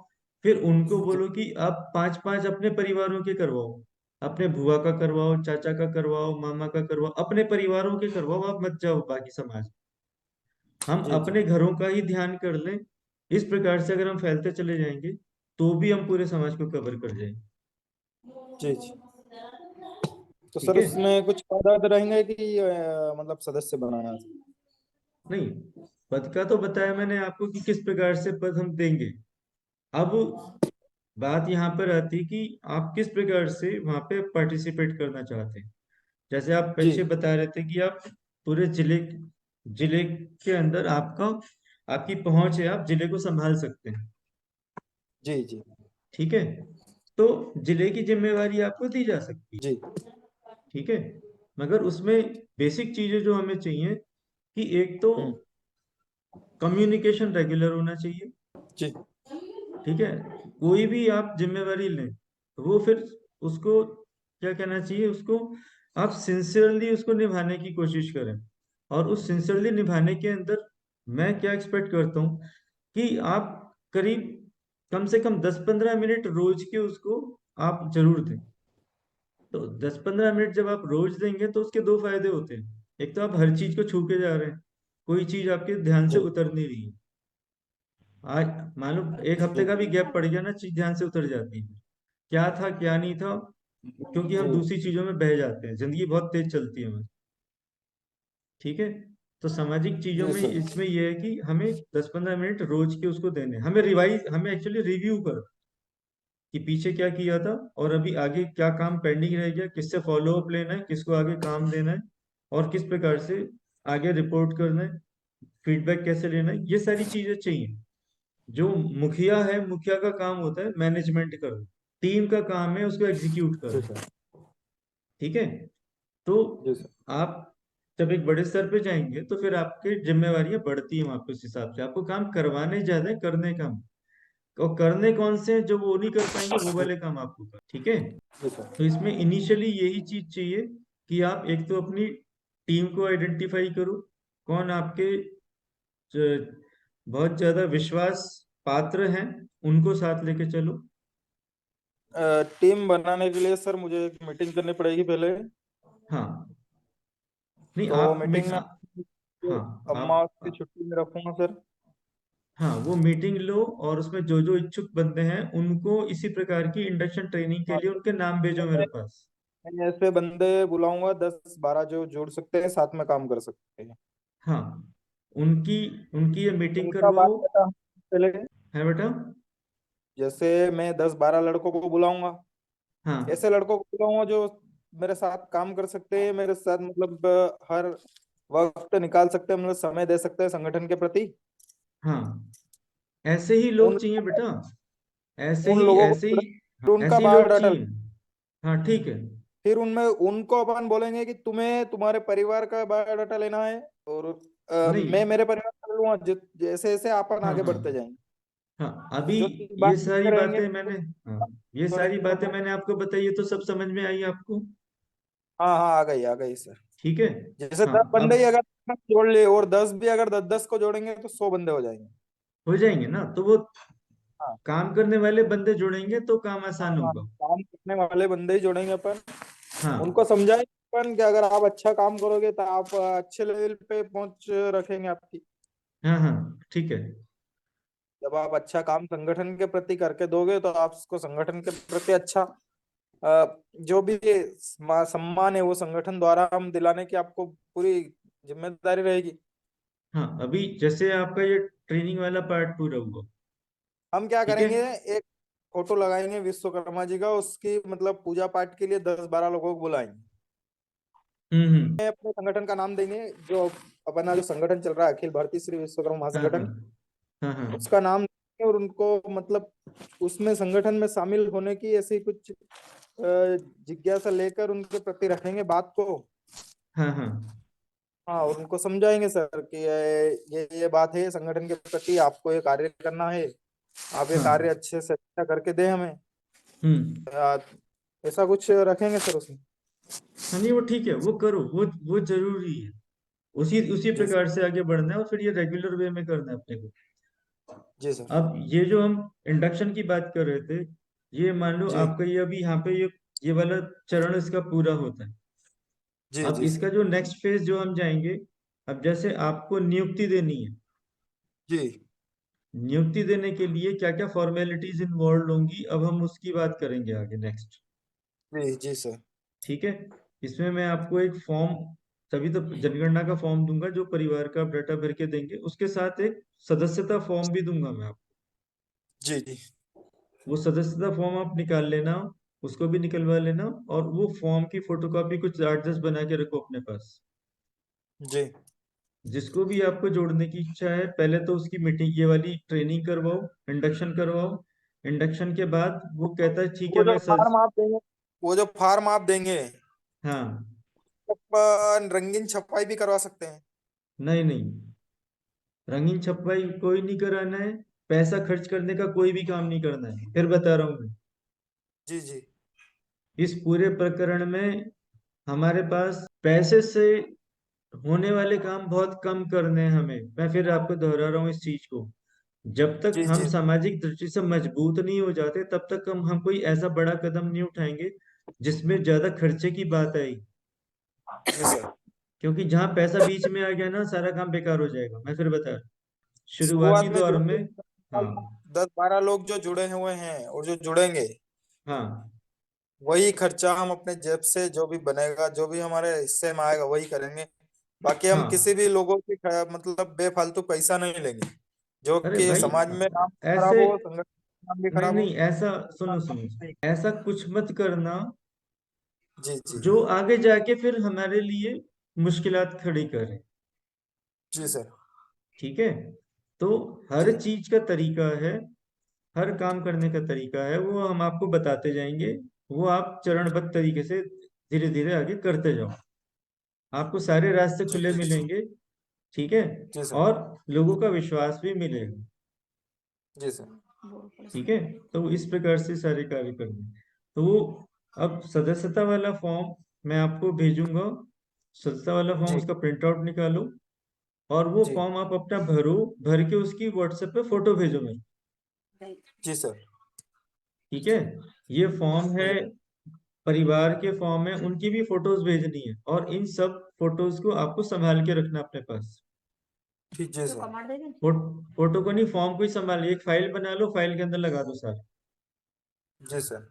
Speaker 1: फिर उनको
Speaker 3: जी
Speaker 1: बोलो कि आप 5-5 अपने परिवारों के करवाओ, अपने बुआ का करवाओ, चाचा का करवाओ, मामा का करवाओ, अपने परिवारों के करवाओ, आप मत जाओ बाकी समाज। हम
Speaker 3: जी जी।
Speaker 1: अपने घरों का ही ध्यान कर लें। इस प्रकार से अगर हम फैलते चले जाएंगे तो भी हम पूरे समाज को कवर कर जाएंगे।
Speaker 3: जी जी। तो
Speaker 1: ठीक
Speaker 3: सर
Speaker 1: है।
Speaker 3: उसमें कुछ पद रहेंगे कि मतलब सदस्य बनाना है?
Speaker 1: नहीं, पद का तो बताया मैंने आपको कि किस प्रकार से पद हम देंगे। अब बात यहाँ पर आती है कि आप किस प्रकार से वहां पे पार्टिसिपेट करना चाहते हैं। जैसे आप
Speaker 3: जी
Speaker 1: पीछे बता रहे थे कि आप पूरे जिले के अंदर आपका आपकी पहुंच है, आप जिले को संभाल सकते हैं।
Speaker 3: जी जी
Speaker 1: ठीक है, तो जिले की जिम्मेवारी आपको दी जा सकती है।
Speaker 3: जी।
Speaker 1: ठीक है, मगर उसमें बेसिक चीजें जो हमें चाहिए कि एक तो
Speaker 3: हम्म।
Speaker 1: कम्युनिकेशन रेगुलर होना चाहिए।
Speaker 3: जी
Speaker 1: ठीक है, कोई भी आप जिम्मेवारी लें तो वो फिर उसको क्या कहना चाहिए, उसको आप सिंसियरली उसको निभाने की कोशिश करें। और उस सिंसियरली निभाने के अंदर मैं क्या एक्सपेक्ट करता हूँ कि आप करीब कम से कम 10-15 मिनट रोज के उसको आप जरूर दें। तो 10-15 मिनट जब आप रोज देंगे तो उसके दो फायदे होते हैं। एक तो आप हर चीज को छू के जा रहे हैं, कोई चीज आपके ध्यान से
Speaker 3: जी
Speaker 1: उतर नहीं रही है। आज मान लो एक हफ्ते
Speaker 3: जी
Speaker 1: का भी गैप पड़ गया ना, चीज ध्यान से उतर जाती है, क्या था क्या नहीं था, क्योंकि हम
Speaker 3: जी।
Speaker 1: दूसरी चीजों में बह जाते हैं, जिंदगी बहुत तेज चलती है हमारी। ठीक है, तो सामाजिक चीजों
Speaker 3: जी
Speaker 1: में
Speaker 3: सर।
Speaker 1: इसमें यह है कि हमें 10-15 मिनट रोज के उसको देने, हमें रिवाइज, हमें एक्चुअली रिव्यू कर कि पीछे क्या किया था और अभी आगे क्या काम पेंडिंग रह गया, किससे फॉलो अप लेना है, किसको आगे काम देना है, और किस प्रकार से आगे रिपोर्ट करना है, फीडबैक कैसे लेना है, ये सारी चीजें चाहिए। जो मुखिया है, मुखिया का काम होता है मैनेजमेंट करना, टीम का काम है उसको एग्जीक्यूट
Speaker 3: जी
Speaker 1: करना।
Speaker 3: सर।
Speaker 1: ठीक है, तो
Speaker 3: जी सर।
Speaker 1: आप जब एक बड़े स्तर पे जाएंगे तो फिर आपकी जिम्मेवारियां बढ़ती हैं वहां पे, उस हिसाब से आपको काम करवाने ज्यादा है, करने कम। और करने कौन से हैं, जो वो नहीं कर पाएंगे वो वाले काम आपको कर। ठीक है,
Speaker 3: जी सर।
Speaker 1: तो इसमें इनिशियली यही चीज चाहिए कि आप एक तो अपनी टीम को आइडेंटिफाई करो, कौन आपके बहुत ज्यादा विश्वास पात्र हैं, उनको साथ लेके चलो।
Speaker 3: टीम बनाने के लिए सर मुझे एक मीटिंग करनी पड़ेगी पहले।
Speaker 1: हाँ, नहीं
Speaker 3: तो
Speaker 1: आप
Speaker 3: मीटिंग में तो
Speaker 1: हाँ
Speaker 3: अम्मा की
Speaker 1: आप
Speaker 3: छुट्टी में रखूंगा सर।
Speaker 1: हाँ, वो मीटिंग लो और उसमें जो जो इच्छुक बंदे हैं उनको इसी प्रकार की इंडक्शन ट्रेनिंग के
Speaker 3: हाँ,
Speaker 1: लिए उनके नाम भेजो मेरे
Speaker 3: मैं
Speaker 1: पास।
Speaker 3: मैं ऐसे बंदे बुलाऊंगा 10-12 जो जुड़ सकते हैं, साथ में काम कर सकते हैं।
Speaker 1: हाँ, उनकी उनकी ये मीटिंग
Speaker 3: उनका
Speaker 1: करवाओ।
Speaker 3: बात बता पहले।
Speaker 1: है बेटा।
Speaker 3: जैसे मैं 10-12 लड़कों को बुलाऊंगा,
Speaker 1: हाँ
Speaker 3: ऐसे लड़कों को बुलाऊंगा जो मेरे साथ काम कर सकते हैं, मेरे साथ मतलब हर वक्त निकाल सकते हैं, मतलब समय दे सकते हैं संगठन के प्रति।
Speaker 1: हाँ, ऐसे ही
Speaker 3: उन
Speaker 1: लोग चाहिए बेटा,
Speaker 3: उन लोगों को
Speaker 1: ऐसे ही,
Speaker 3: फिर
Speaker 1: हाँ,
Speaker 3: उनका
Speaker 1: ऐसे ही लोग
Speaker 3: बायोडाटा,
Speaker 1: चाहिए। हाँ ठीक है।
Speaker 3: फिर उनमें उनको अपन बोलेंगे कि तुम्हें तुम्हारे परिवार का बायोडाटा लेना है, और
Speaker 1: नहीं,
Speaker 3: मैं मेरे परिवार का लूंगा। जैसे जैसे अपन
Speaker 1: हाँ
Speaker 3: आगे
Speaker 1: हाँ
Speaker 3: बढ़ते जाएंगे,
Speaker 1: हाँ, अभी
Speaker 3: जो चीज
Speaker 1: ये
Speaker 3: बात
Speaker 1: सारी
Speaker 3: रहेंगे
Speaker 1: बातें मैंने, हाँ, ये
Speaker 3: तो नहीं
Speaker 1: सारी बातें
Speaker 3: होगा।
Speaker 1: मैंने आपको बताई, ये तो सब समझ में आई आपको।
Speaker 3: हाँ हाँ, आ गई सर।
Speaker 1: ठीक है।
Speaker 3: जैसे
Speaker 1: हाँ
Speaker 3: 10 बंदे ही
Speaker 1: अब
Speaker 3: अगर जोड़ लिए, और 10 भी अगर 10-10 को जोड़ेंगे तो 100 बंदे हो जाएंगे।
Speaker 1: हो जाएंगे ना, तो वो
Speaker 3: हाँ
Speaker 1: काम करने वाले बंदे जुड़ेंगे तो काम
Speaker 3: हाँ
Speaker 1: आसान
Speaker 3: हाँ,
Speaker 1: होगा।
Speaker 3: काम करने वाले बंदे ही जोड़ेंगे अपन।
Speaker 1: हाँ
Speaker 3: उनको समझाएंगे अपन कि अगर आप अच्छा काम करोगे तो आप अच्छे लेवल पे पहुंच रखेंगे आपकी।
Speaker 1: हाँ हाँ, ठीक है।
Speaker 3: जब आप अच्छा काम संगठन के प्रति करके दोगे तो आप उसको संगठन के प्रति अच्छा जो भी ये सम्मान है वो संगठन द्वारा हम दिलाने की आपको पूरी जिम्मेदारी रहेगी।
Speaker 1: हाँ, अभी जैसे आपका ये ट्रेनिंग वाला पार्ट पूरा हुआ।
Speaker 3: हम क्या
Speaker 1: ठीक है।
Speaker 3: करेंगे, एक फोटो लगाएंगे विश्वकर्मा जी का, उसकी मतलब पूजा पाठ के लिए 10-12 लोगों को बुलाएंगे। अपने संगठन का नाम देंगे, जो अपना जो संगठन चल रहा है अखिल भारतीय श्री विश्वकर्मा
Speaker 1: हाँ हाँ
Speaker 3: महासंगठन,
Speaker 1: हाँ हाँ
Speaker 3: उसका नाम देंगे। और उनको मतलब उसमें संगठन में शामिल होने की ऐसी कुछ जिज्ञासा लेकर उनके प्रति रखेंगे बात को।
Speaker 1: हाँ हाँ।
Speaker 3: हाँ, और उनको समझाएंगे सर कि ये बात है, संगठन के प्रति आपको ये कार्य करना है, आप ये कार्य
Speaker 1: हाँ
Speaker 3: अच्छे से अच्छा करके दे हमें।
Speaker 1: हम्म।
Speaker 3: आ, ऐसा कुछ रखेंगे सर उसमें।
Speaker 1: हाँ, नहीं वो ठीक है, वो करो, वो जरूरी है। उसी उसी
Speaker 3: जी सर।
Speaker 1: प्रकार से आगे बढ़ना है और फिर ये रेगुलर वे में करना है अपने को।
Speaker 3: जी सर।
Speaker 1: अब ये जो हम इंडक्शन की बात कर रहे थे, ये मान लो
Speaker 3: जी
Speaker 1: आपका ये अभी यहाँ पे ये वाला चरण इसका पूरा होता है।
Speaker 3: जी
Speaker 1: अब
Speaker 3: जी
Speaker 1: इसका
Speaker 3: सर।
Speaker 1: जो नेक्स्ट फेज जो हम जाएंगे, अब जैसे आपको नियुक्ति देनी है,
Speaker 3: जी
Speaker 1: नियुक्ति देने के लिए क्या क्या फॉर्मेलिटीज इन्वॉल्व होंगी, अब हम उसकी बात करेंगे आगे नेक्स्ट।
Speaker 3: जी जी सर।
Speaker 1: ठीक है, इसमें मैं आपको एक फॉर्म, तभी तो जनगणना का फॉर्म दूंगा जो परिवार का आप डाटा भर के देंगे, उसके साथ एक सदस्यता फॉर्म भी दूंगा मैं आपको।
Speaker 3: जी जी
Speaker 1: वो सदस्यता फॉर्म आप निकाल लेना, उसको भी निकलवा लेना, और वो फॉर्म की फोटोकॉपी कुछ 8-10 बना के रखो अपने पास।
Speaker 3: जी
Speaker 1: जिसको भी आपको जोड़ने की इच्छा है, पहले तो उसकी मीटिंग, ये वाली ट्रेनिंग करवाओ, इंडक्शन करवाओ। इंडक्शन के बाद वो कहता है ठीक है
Speaker 3: वो जो
Speaker 1: मैं सर।
Speaker 3: फार्म आप देंगे, वो जो फार्म आप देंगे,
Speaker 1: हाँ।
Speaker 3: रंगीन छपाई भी करवा सकते हैं?
Speaker 1: नहीं नहीं, रंगीन छपाई कोई नहीं कराना है। पैसा खर्च करने का कोई भी काम नहीं करना है, फिर बता रहा हूँ मैं।
Speaker 3: जी जी
Speaker 1: इस पूरे प्रकरण में हमारे पास पैसे से होने वाले काम बहुत कम करने हैं हमें। मैं फिर आपको दोहरा रहा हूँ इस चीज को। जब तक
Speaker 3: जी
Speaker 1: हम
Speaker 3: जी
Speaker 1: सामाजिक दृष्टि से मजबूत नहीं हो जाते, तब तक हम कोई ऐसा बड़ा कदम नहीं उठाएंगे जिसमें ज्यादा खर्चे की बात आई।
Speaker 3: जी सर।
Speaker 1: क्योंकि जहां पैसा बीच में आ गया ना, सारा काम बेकार हो जाएगा। मैं फिर बता रहा हूं। शुरुआती
Speaker 3: शुरुआत में
Speaker 1: दौर
Speaker 3: जो
Speaker 1: में।
Speaker 3: भी
Speaker 1: हाँ।
Speaker 3: 10-12 लोग जो जुड़े हुए हैं और जो जुड़ेंगे,
Speaker 1: हाँ।
Speaker 3: वही खर्चा हम अपने जेब से जो भी बनेगा, जो भी हमारे हिस्से में आएगा वही करेंगे। बाकी हम किसी
Speaker 1: हाँ।
Speaker 3: भी लोगों की मतलब बेफालतू पैसा नहीं लेंगे, जो
Speaker 1: अरे
Speaker 3: कि
Speaker 1: भाई,
Speaker 3: समाज में नाम खराब
Speaker 1: ऐसे
Speaker 3: हो, संगठन का नाम भी
Speaker 1: नहीं
Speaker 3: खराब हो।
Speaker 1: नहीं, ऐसा सुनो सुनो,
Speaker 3: नहीं।
Speaker 1: ऐसा कुछ मत करना
Speaker 3: जी जी
Speaker 1: जो आगे जाके फिर हमारे लिए मुश्किलात खड़ी करे।
Speaker 3: जी सर।
Speaker 1: ठीक है। तो हर
Speaker 3: जी
Speaker 1: चीज का तरीका है, हर काम करने का तरीका है, वो हम आपको बताते जाएंगे। वो आप चरणबद्ध तरीके से धीरे धीरे आगे करते जाओ, आपको सारे रास्ते
Speaker 3: जी
Speaker 1: खुले
Speaker 3: जी
Speaker 1: मिलेंगे। ठीक है।
Speaker 3: जी सर।
Speaker 1: और लोगों का विश्वास भी मिलेगा।
Speaker 3: जी सर।
Speaker 1: ठीक है। तो इस प्रकार से सारे कार्य करने। तो वो, अब सदस्यता वाला फॉर्म मैं आपको भेजूंगा। सदस्यता वाला फॉर्म,
Speaker 3: जी
Speaker 1: उसका प्रिंट आउट निकालो, और वो
Speaker 3: जी
Speaker 1: फॉर्म आप अपना भरो। भर के उसकी व्हाट्सएप पे फोटो भेजो मेरे।
Speaker 3: जी सर।
Speaker 1: ठीक है। ये फॉर्म है,
Speaker 3: जी
Speaker 1: परिवार के फॉर्म है, उनकी भी फोटोज भेजनी है, और इन सब फोटोज को आपको संभाल के रखना अपने पास।
Speaker 3: ठीक जी सर।
Speaker 1: फोटो को नहीं, फॉर्म को ही संभाल, एक फाइल बना लो, फाइल के अंदर लगा दो सारा।
Speaker 3: जी सर।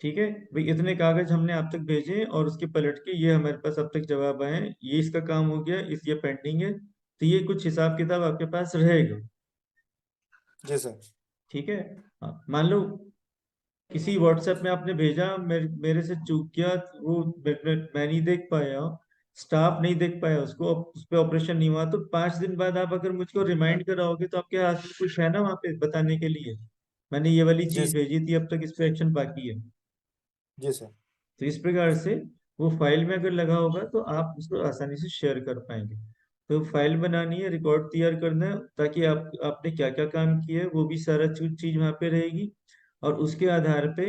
Speaker 1: ठीक है। भाई इतने कागज हमने आप तक भेजे हैं, और उसके पलट के ये हमारे पास अब तक जवाब आए हैं, ये इसका काम हो गया, इस ये पेंडिंग है। तो ये कुछ हिसाब किताब आपके पास रहेगा।
Speaker 3: जी सर।
Speaker 1: ठीक है। हाँ, मान लो किसी व्हाट्सएप में आपने भेजा, मेरे से चूक गया, वो मैं नहीं देख पाया, स्टाफ नहीं देख पाया उसको, उस पर ऑपरेशन नहीं हुआ, तो 5 दिन बाद आप अगर मुझको रिमाइंड कराओगे, तो आपके हाथ में कुछ है ना वहाँ पे बताने के लिए, मैंने ये वाली
Speaker 3: जी
Speaker 1: चीज भेजी थी, अब तक इस पे एक्शन बाकी है।
Speaker 3: जी सर।
Speaker 1: तो इस प्रकार से वो फाइल में अगर लगा होगा, तो आप उसको आसानी से शेयर कर पाएंगे। तो फाइल बनानी है, रिकॉर्ड तैयार करना है, ताकि आपने क्या क्या काम किया है वो भी सारा चीज वहाँ पे रहेगी। और उसके आधार पे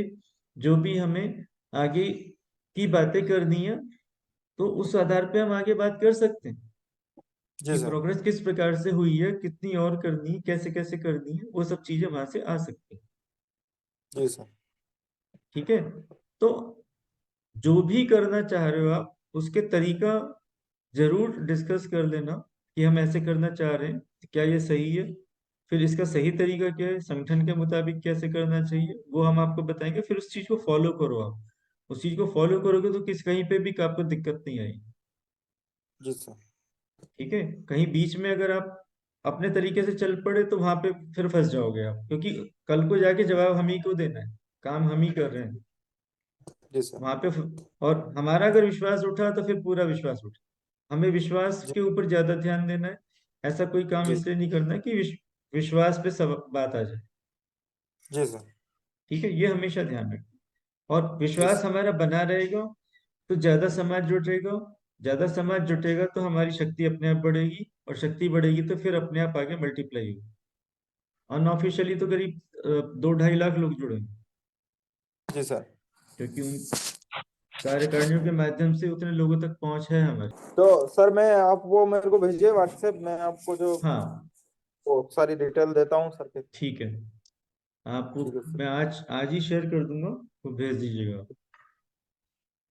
Speaker 1: जो भी हमें आगे की बातें करनी है, तो उस आधार पे हम आगे बात कर सकते हैं
Speaker 3: जी
Speaker 1: कि
Speaker 3: सर।
Speaker 1: प्रोग्रेस किस प्रकार से हुई है, कितनी और करनी है, कैसे कैसे करनी है, वो सब चीजें वहां से आ सकती हैं।
Speaker 3: जी सर।
Speaker 1: ठीक है। तो जो भी करना चाह रहे हो आप, उसके तरीका जरूर डिस्कस कर लेना कि हम ऐसे करना चाह रहे हैं, क्या ये सही है। फिर इसका सही तरीका क्या है, संगठन के मुताबिक कैसे करना चाहिए, वो हम आपको बताएंगे। फिर उस चीज को फॉलो करो आप। उस चीज को फॉलो करोगे तो किस कहीं पे भी आपको दिक्कत नहीं आएगी।
Speaker 3: जी सर।
Speaker 1: ठीक है। कहीं बीच में अगर आप अपने तरीके से चल पड़े, तो वहां पे फिर फंस जाओगे आप, क्योंकि कल को जाके जवाब हम ही को देना है, काम हम ही कर रहे हैं
Speaker 3: जी सर।
Speaker 1: वहां पे। और हमारा अगर विश्वास उठा, तो फिर पूरा विश्वास उठा। हमें विश्वास
Speaker 3: जी
Speaker 1: के ऊपर ज्यादा ध्यान देना है। ऐसा कोई काम
Speaker 3: जी
Speaker 1: इसलिए नहीं करना है कि विश्वास पे सब बात आ जाए।
Speaker 3: जी सर।
Speaker 1: ठीक है, ये हमेशा ध्यान रखें। और
Speaker 3: जी
Speaker 1: विश्वास
Speaker 3: सर।
Speaker 1: हमारा बना रहेगा, तो ज्यादा समाज जुटेगा। ज्यादा समाज जुटेगा तो हमारी शक्ति अपने आप बढ़ेगी, और शक्ति बढ़ेगी तो फिर अपने आप आगे मल्टीप्लाई होगी। अनऑफिशियली तो करीब 2-2.5 लाख लोग जुड़े हैं,
Speaker 3: जी सर।
Speaker 1: क्योंकि उन कार्यकारिणियों के माध्यम से उतने लोगों तक पहुंच है हमारी।
Speaker 3: तो सर, मैं आप वो मेरे को भेजिए व्हाट्सएप, मैं आपको जो
Speaker 1: हाँ।
Speaker 3: वो सारी डिटेल देता हूँ सर के।
Speaker 1: ठीक है। आपको
Speaker 3: ठीक है सर।
Speaker 1: मैं आज आज ही शेयर कर दूंगा, तो भेज दीजिएगा।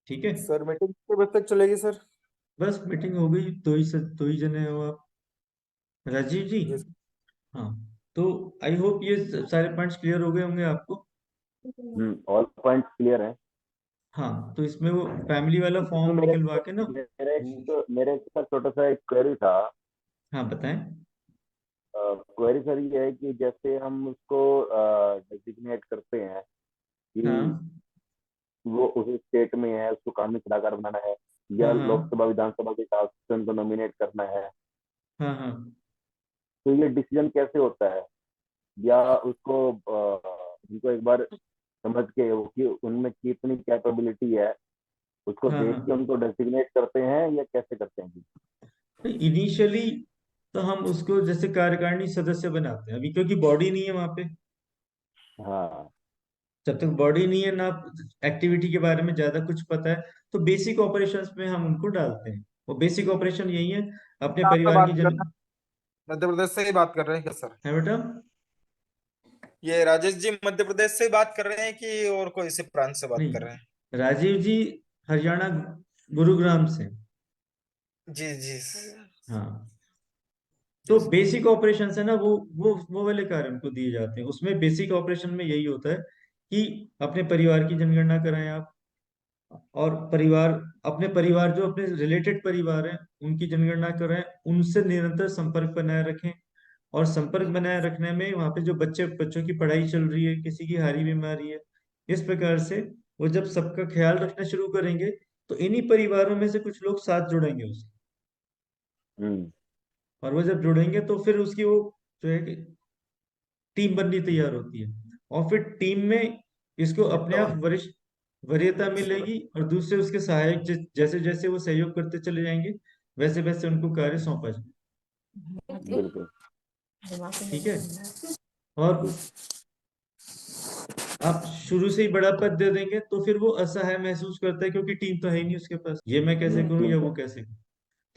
Speaker 1: ठीक है।
Speaker 3: सर मीटिंग कितने बजे तक चलेगी सर?
Speaker 1: बस मीटिंग हो गई, दो ही जने हो आप, राजीव जी।
Speaker 3: जी सर।
Speaker 1: हाँ। तो आई होप ये सारे पॉइंट्स क्लियर हो गए होंगे आपको।
Speaker 2: ऑल पॉइंट्स क्लियर है।
Speaker 1: हाँ, तो इसमें वो फैमिली वाला फॉर्म
Speaker 2: मेरे
Speaker 1: निकलवा के ना
Speaker 2: मेरे एक सर छोटा सा एक क्वेरी था।
Speaker 1: हाँ बताएं।
Speaker 2: क्वेरी सर ये है कि जैसे हम उसको डेजिग्नेट करते हैं कि
Speaker 1: हाँ
Speaker 2: वो उस स्टेट में है, उसको कानूनी सलाहकार बनाना है, या
Speaker 1: हाँ हाँ
Speaker 2: लोकसभा विधानसभा के हिसाब से उनको नॉमिनेट करना है,
Speaker 1: हाँ हाँ।
Speaker 2: तो ये डिसीजन कैसे होता है? या उसको उनको एक बार समझ के कि उनमें कितनी कैपेबिलिटी है, उसको
Speaker 1: हाँ
Speaker 2: देख
Speaker 1: हाँ,
Speaker 2: के उनको डेजिग्नेट करते हैं या कैसे करते हैं जी?
Speaker 1: तो इनिशियली तो हम उसको जैसे कार्यकारिणी सदस्य बनाते हैं अभी, क्योंकि बॉडी नहीं है वहां पे।
Speaker 2: हाँ।
Speaker 1: जब तक बॉडी नहीं है ना, एक्टिविटी के बारे में ज्यादा कुछ पता है, तो बेसिक ऑपरेशंस में हम उनको डालते हैं। वो बेसिक ऑपरेशन यही है, अपने
Speaker 3: कहाँ से
Speaker 1: परिवार की
Speaker 3: बात कर
Speaker 1: जन।
Speaker 3: रहे हैं? मध्य प्रदेश से ही बात कर रहे हैं क्या सर?
Speaker 1: है बेटा।
Speaker 3: ये राजेश जी मध्य प्रदेश से ही बात कर रहे हैं कि और कोई से प्रांत से बात कर रहे हैं?
Speaker 1: नहीं, राजीव जी हरियाणा, गुरुग्राम से।
Speaker 3: जी जी।
Speaker 1: हाँ,
Speaker 3: जी
Speaker 1: तो बेसिक ऑपरेशन है ना, वो वाले कार्य उनको दिए जाते हैं। उसमें बेसिक ऑपरेशन में यही होता है कि अपने परिवार की जनगणना कराएं आप, और परिवार, अपने परिवार जो अपने रिलेटेड परिवार हैं उनकी जनगणना कराएं, उनसे निरंतर संपर्क बनाए रखें। और संपर्क बनाए रखने में वहां पे जो बच्चों की पढ़ाई चल रही है, किसी की हारी बीमारी है, इस प्रकार से वो जब सबका ख्याल रखना शुरू करेंगे, तो इन्हीं परिवारों में से कुछ लोग साथ जुड़ेंगे उसके।
Speaker 2: हम्म।
Speaker 1: और वो जब जुड़ेंगे तो फिर उसकी वो जो है कि टीम बननी तैयार होती है। और फिर टीम में इसको अपने आप वरिष्ठ वरीयता मिलेगी, और दूसरे उसके सहायक जैसे जैसे वो सहयोग करते चले जाएंगे, वैसे वैसे उनको कार्य सौंपा जाए।
Speaker 2: बिल्कुल।
Speaker 1: ठीक है। और
Speaker 2: ठीक।
Speaker 1: आप शुरू से ही बड़ा पद दे देंगे तो फिर वो असहाय महसूस करता है, क्योंकि टीम तो है ही नहीं उसके पास, ये मैं कैसे करूं या
Speaker 2: ठीक
Speaker 1: वो
Speaker 2: है।
Speaker 1: कैसे करूं।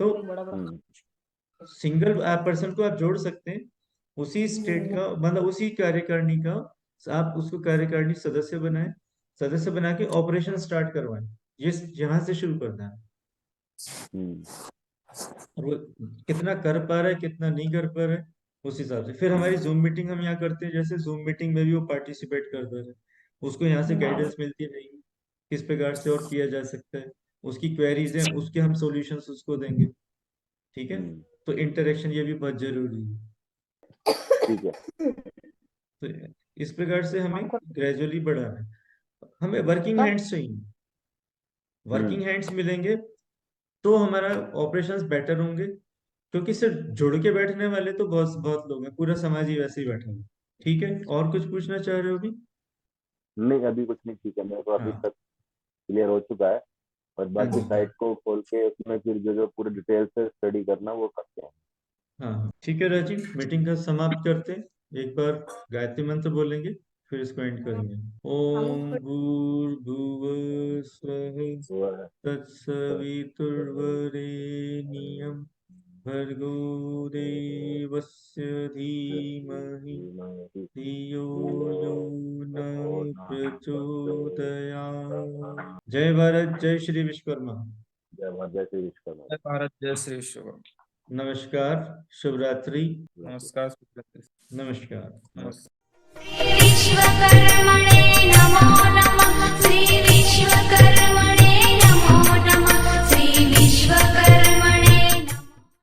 Speaker 1: तो
Speaker 2: हम्म।
Speaker 1: सिंगल पर्सन को आप जोड़ सकते हैं, उसी स्टेट का मतलब उसी कार्यकारिणी का आप उसको कार्यकारिणी सदस्य बनाएं। सदस्य बना के ऑपरेशन स्टार्ट करवाएं। ये यहाँ से शुरू करना है।
Speaker 2: हम्म।
Speaker 1: और वो कितना कर पा रहा है कितना नहीं कर पा रहा है, उस हिसाब से फिर हमारी जूम मीटिंग हम यहाँ करते हैं। जैसे जूम मीटिंग में भी वो पार्टिसिपेट करता है, उसको यहाँ से गाइडेंस मिलती है, नहीं किस प्रकार से और किया जा सकता है। उसकी क्वेरीज हैं, उसके हम सॉल्यूशंस उसको देंगे। ठीक है।
Speaker 2: हम्म।
Speaker 1: तो इंटरेक्शन ये भी बहुत जरूरी है।
Speaker 2: ठीक है।
Speaker 1: तो इस प्रकार से हमें ग्रेजुअली बढ़ाना है। हमें वर्किंग हैंड्स चाहिए। वर्किंग
Speaker 2: हम्म।
Speaker 1: हैंड्स मिलेंगे तो हमारा ऑपरेशंस बेटर होंगे, क्योंकि सिर्फ जुड़ के बैठने वाले तो बहुत बहुत लोग हैं, पूरा समाज ही वैसे ही बैठा है। ठीक है, और कुछ पूछना चाह रहे हो भी?
Speaker 2: नहीं, अभी कुछ नहीं। ठीक है, मेरे को अभी
Speaker 1: हाँ
Speaker 2: तक क्लियर हो चुका है। और
Speaker 1: हाँ
Speaker 2: बाकी
Speaker 1: जी
Speaker 2: साइट को खोल के उसमें फिर जो जो पूरे डिटेल से स्टडी करना वो करते हैं।
Speaker 1: हाँ हाँ, ठीक है राजीव, मीटिंग का समाप्त करते हैं। एक बार गायत्री मंत्र बोलेंगे, फिर इसको एंड करेंगे। ओम भूर्भुवः स्वः
Speaker 2: तो
Speaker 1: तत्सवितुर्वरेण्यं भर्गो देवस्य धीमहि धियो यो न प्रचोदयात्। जय भारत, जय श्री विश्वकर्मा।
Speaker 2: जय भारत, जय श्री विश्वकर्मा।
Speaker 3: जय भारत जय श्री विश्व।
Speaker 1: नमस्कार, शुभ रात्रि।
Speaker 3: नमस्कार।
Speaker 1: नमस्कार।
Speaker 3: नमस्कार।
Speaker 4: विश्वकर्मणे नमो नमः। श्री विश्वकर्मणे